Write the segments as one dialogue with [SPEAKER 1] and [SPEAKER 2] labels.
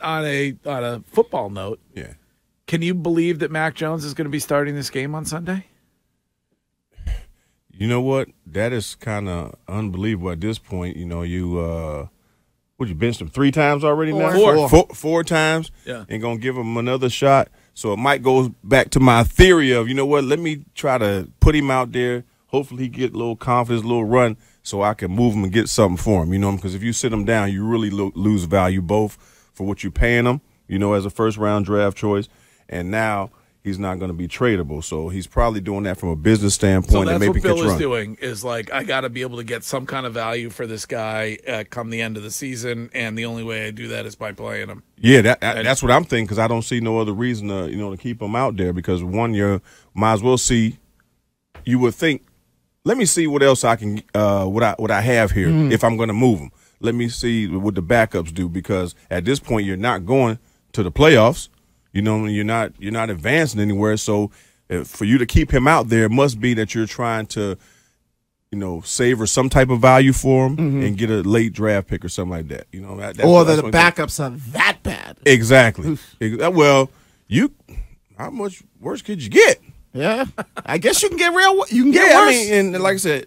[SPEAKER 1] a football note,
[SPEAKER 2] Yeah.
[SPEAKER 1] Can you believe that Mac Jones is going to be starting this game on Sunday?
[SPEAKER 2] You know what? That is kind of unbelievable at this point. You know, you benched him 3 times already now? Four times.
[SPEAKER 1] Yeah.
[SPEAKER 2] And going to give him another shot. So it might go back to my theory of, you know what, let me try to put him out there. Hopefully he get a little confidence, a little run, so I can move him and get something for him. You know, because if you sit him down, you really lose value both for what you're paying him, you know, as a first-round draft choice, and now he's not going to be tradable. So he's probably doing that from a business standpoint.
[SPEAKER 1] So that's
[SPEAKER 2] maybe
[SPEAKER 1] what Bill is doing is like, I got to be able to get some kind of value for this guy come the end of the season, and the only way I do that is by playing him.
[SPEAKER 2] Yeah, that's what I'm thinking, because I don't see no other reason to keep him out there, because one year might as well see. You would think, let me see what else I can what I have here if I'm going to move him. Let me see what the backups do, because at this point you're not going to the playoffs. You know, you're not advancing anywhere. So for you to keep him out there, it must be that you're trying to, savor some type of value for him and get a late draft pick or something like that. You know, that's
[SPEAKER 3] the backups are that bad.
[SPEAKER 2] Exactly. Well, how much worse could you get?
[SPEAKER 3] Yeah, I guess you can get worse. I
[SPEAKER 2] mean, and like I said,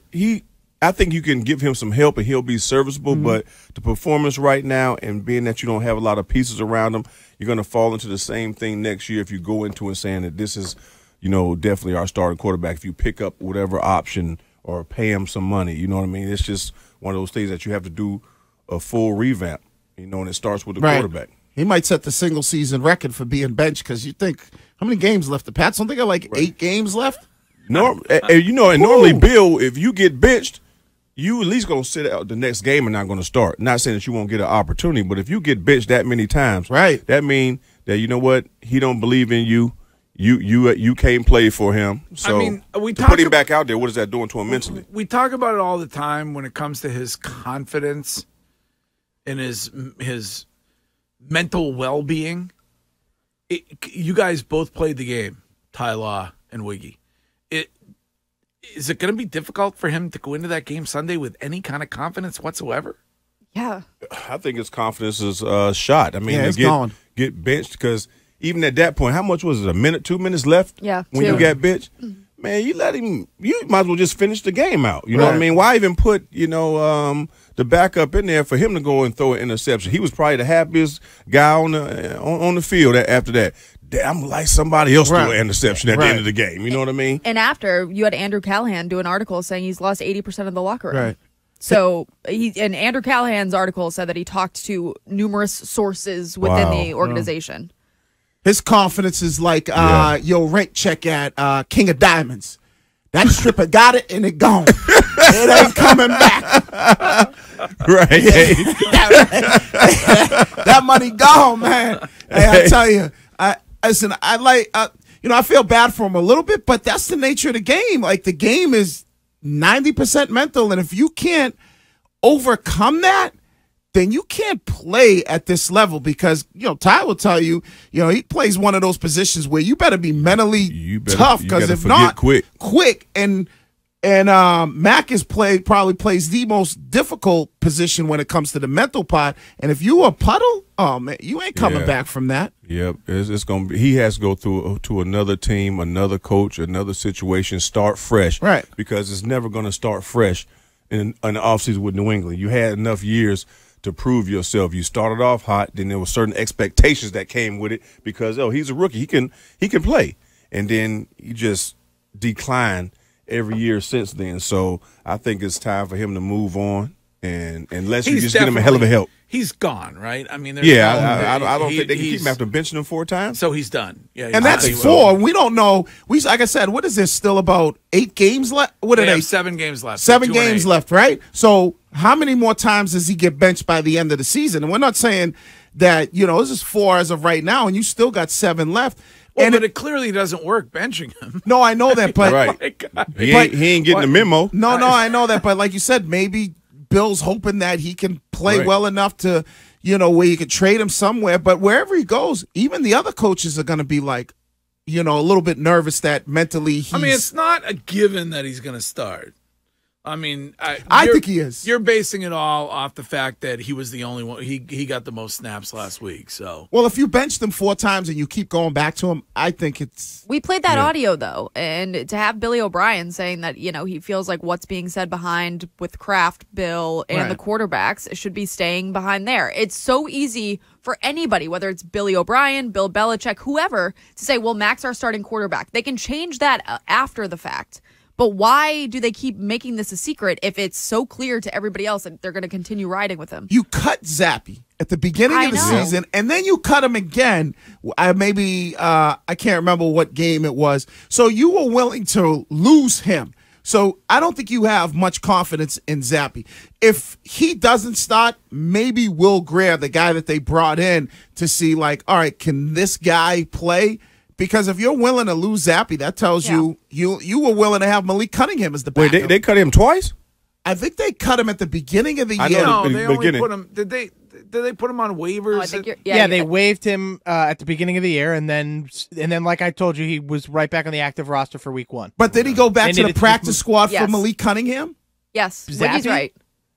[SPEAKER 2] I think you can give him some help and he'll be serviceable. But the performance right now, and being that you don't have a lot of pieces around him, you're going to fall into the same thing next year if you go into it saying that this is, definitely our starting quarterback. If you pick up whatever option or pay him some money, you know what I mean? It's just one of those things that you have to do a full revamp, and it starts with the quarterback.
[SPEAKER 3] He might set the single-season record for being benched, because you think, how many games left? The Pats don't think have 8 games left?
[SPEAKER 2] No, and normally, Bill, if you get benched, you at least going to sit out the next game and not going to start. Not saying that you won't get an opportunity, but if you get benched that many times,
[SPEAKER 3] right,
[SPEAKER 2] that means that, you know what, he don't believe in you. You can't play for him. So to put him back out there, what is that doing to him mentally?
[SPEAKER 1] We talk about it all the time when it comes to his confidence and his mental well-being. You guys both played the game, Ty Law and Wiggy. Is it going to be difficult for him to go into that game Sunday with any kind of confidence whatsoever?
[SPEAKER 4] Yeah.
[SPEAKER 2] I think his confidence is shot. I mean,
[SPEAKER 3] it's gone.
[SPEAKER 2] Get benched, because even at that point, how much was it, a minute, 2 minutes left?
[SPEAKER 4] Yeah,
[SPEAKER 2] when you got benched? Man, you might as well just finish the game out. You know what I mean? Why even put, the backup in there for him to go and throw an interception? He was probably the happiest guy on the field after that. I'm like somebody else threw an interception at the end of the game. You know what I mean?
[SPEAKER 4] And after, you had Andrew Callahan do an article saying he's lost 80% of the locker room.
[SPEAKER 3] Right.
[SPEAKER 4] So, and Andrew Callahan's article said that he talked to numerous sources within the organization.
[SPEAKER 3] His confidence is like your rent check at King of Diamonds. That stripper got it and it gone. It ain't coming back.
[SPEAKER 2] Right.
[SPEAKER 3] That money gone, man. Hey, I tell you, listen, I feel bad for him a little bit, but that's the nature of the game. Like, the game is 90% mental, and if you can't overcome that, then you can't play at this level, because, Ty will tell you, he plays one of those positions where you better be mentally tough, because if not, quick. And Mac probably plays the most difficult position when it comes to the mental part. And if you a puddle, oh man, you ain't coming back from that.
[SPEAKER 2] Yep, it's gonna be. He has to go through to another team, another coach, another situation, start fresh.
[SPEAKER 3] Right,
[SPEAKER 2] because it's never going to start fresh in the offseason with New England. You had enough years to prove yourself. You started off hot, then there were certain expectations that came with it, because he's a rookie, he can play, and then he just declined every year since then. So I think it's time for him to move on, and unless you just get him a hell of a help.
[SPEAKER 1] He's gone, right? I mean,
[SPEAKER 2] I don't think they can keep him after benching him 4 times.
[SPEAKER 1] So he's done. Yeah,
[SPEAKER 3] and that's 4. We don't know. Like I said, what is there still about 8 games left? What are they?
[SPEAKER 1] 7 games left.
[SPEAKER 3] 7 games left, right? So how many more times does he get benched by the end of the season? And we're not saying that, this is 4 as of right now, and you still got 7 left.
[SPEAKER 1] Well, but it clearly doesn't work benching him.
[SPEAKER 3] No, I know that, but
[SPEAKER 2] right. He ain't getting the memo.
[SPEAKER 3] No, I know that, but like you said, maybe Bill's hoping that he can play well enough to, where you could trade him somewhere. But wherever he goes, even the other coaches are going to be like, a little bit nervous that mentally he's...
[SPEAKER 1] I mean, it's not a given that he's going to start. I mean,
[SPEAKER 3] I think he is.
[SPEAKER 1] You're basing it all off the fact that he was the only one. He got the most snaps last week. So,
[SPEAKER 3] well, if you benched him 4 times and you keep going back to him, I think it's.
[SPEAKER 4] We played that audio though, and to have Billy O'Brien saying that he feels like what's being said behind with Kraft, Bill, and the quarterbacks should be staying behind there. It's so easy for anybody, whether it's Billy O'Brien, Bill Belichick, whoever, to say, "Well, Mac's our starting quarterback." They can change that after the fact. But why do they keep making this a secret if it's so clear to everybody else that they're going to continue riding with him?
[SPEAKER 3] You cut Zappe at the beginning of the season, and then you cut him again. I can't remember what game it was. So you were willing to lose him. So I don't think you have much confidence in Zappe. If he doesn't start, maybe Will Grier, the guy that they brought in to see, like, all right, can this guy play? Because if you're willing to lose Zappe, that tells you were willing to have Malik Cunningham as the backup.
[SPEAKER 2] Wait, they cut him twice?
[SPEAKER 3] I think they cut him at the beginning of the year.
[SPEAKER 1] No, they only put him. Did they put him on waivers?
[SPEAKER 4] Oh, I think
[SPEAKER 5] they waived him at the beginning of the year, and then like I told you, he was right back on the active roster for week 1.
[SPEAKER 3] But did he go back to the practice squad for Malik Cunningham?
[SPEAKER 4] Yes, Wiggy's right.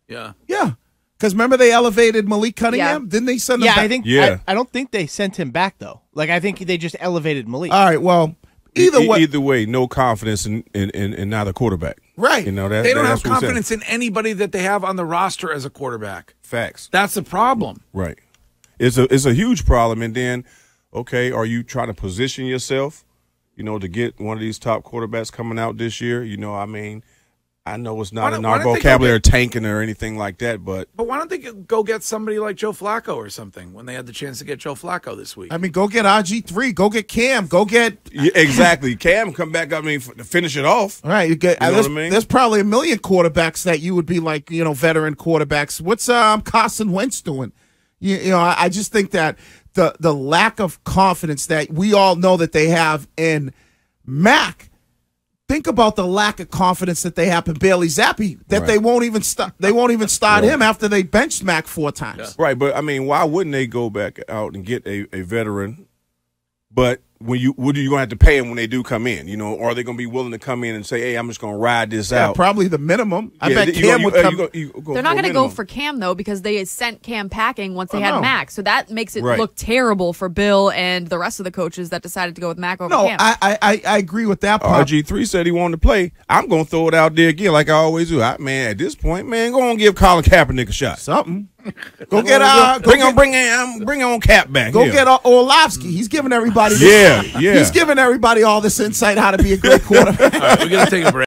[SPEAKER 1] Yeah.
[SPEAKER 3] Yeah. Because remember they elevated Malik Cunningham?
[SPEAKER 4] Yeah.
[SPEAKER 3] Didn't they send him back?
[SPEAKER 5] I don't think they sent him back, though. Like, I think they just elevated Malik.
[SPEAKER 3] All right, well, either way,
[SPEAKER 2] no confidence in neither quarterback.
[SPEAKER 3] Right.
[SPEAKER 1] They don't have confidence in anybody that they have on the roster as a quarterback.
[SPEAKER 2] Facts.
[SPEAKER 1] That's the problem.
[SPEAKER 2] Right. It's a huge problem. And then, okay, are you trying to position yourself, to get one of these top quarterbacks coming out this year? I know it's not in our vocabulary tanking or anything like that, but
[SPEAKER 1] why don't they go get somebody like Joe Flacco or something when they had the chance to get Joe Flacco this week?
[SPEAKER 3] I mean, go get RG3, go get Cam, go get
[SPEAKER 2] exactly Cam. Come back. To finish it off.
[SPEAKER 3] All right,
[SPEAKER 2] what I mean?
[SPEAKER 3] There's probably a million quarterbacks that you would be like, veteran quarterbacks. What's Carson Wentz doing? I just think that the lack of confidence that we all know that they have in Mac. Think about the lack of confidence that they have in Bailey Zappe, that they won't even start him after they benched Mac 4 times.
[SPEAKER 2] Yeah. Right, but why wouldn't they go back out and get a veteran? But what are you going to have to pay them when they do come in? Or are they going to be willing to come in and say, "Hey, I'm just going to ride this out"?
[SPEAKER 3] Probably the minimum. I bet Cam would come.
[SPEAKER 4] They're not going to go for Cam though, because they sent Cam packing once they had Mac, so that makes it look terrible for Bill and the rest of the coaches that decided to go with Mac over Cam.
[SPEAKER 3] I agree with that part.
[SPEAKER 2] RG3 said he wanted to play. I'm going to throw it out there again, like I always do. At this point, go on, give Colin Kaepernick a shot.
[SPEAKER 3] Something.
[SPEAKER 2] Bring on Cap back.
[SPEAKER 3] Go get Orlovsky. He's giving everybody.
[SPEAKER 2] Yeah.
[SPEAKER 3] He's giving everybody all this insight how to be a great quarterback.
[SPEAKER 1] All right, we're gonna take a break.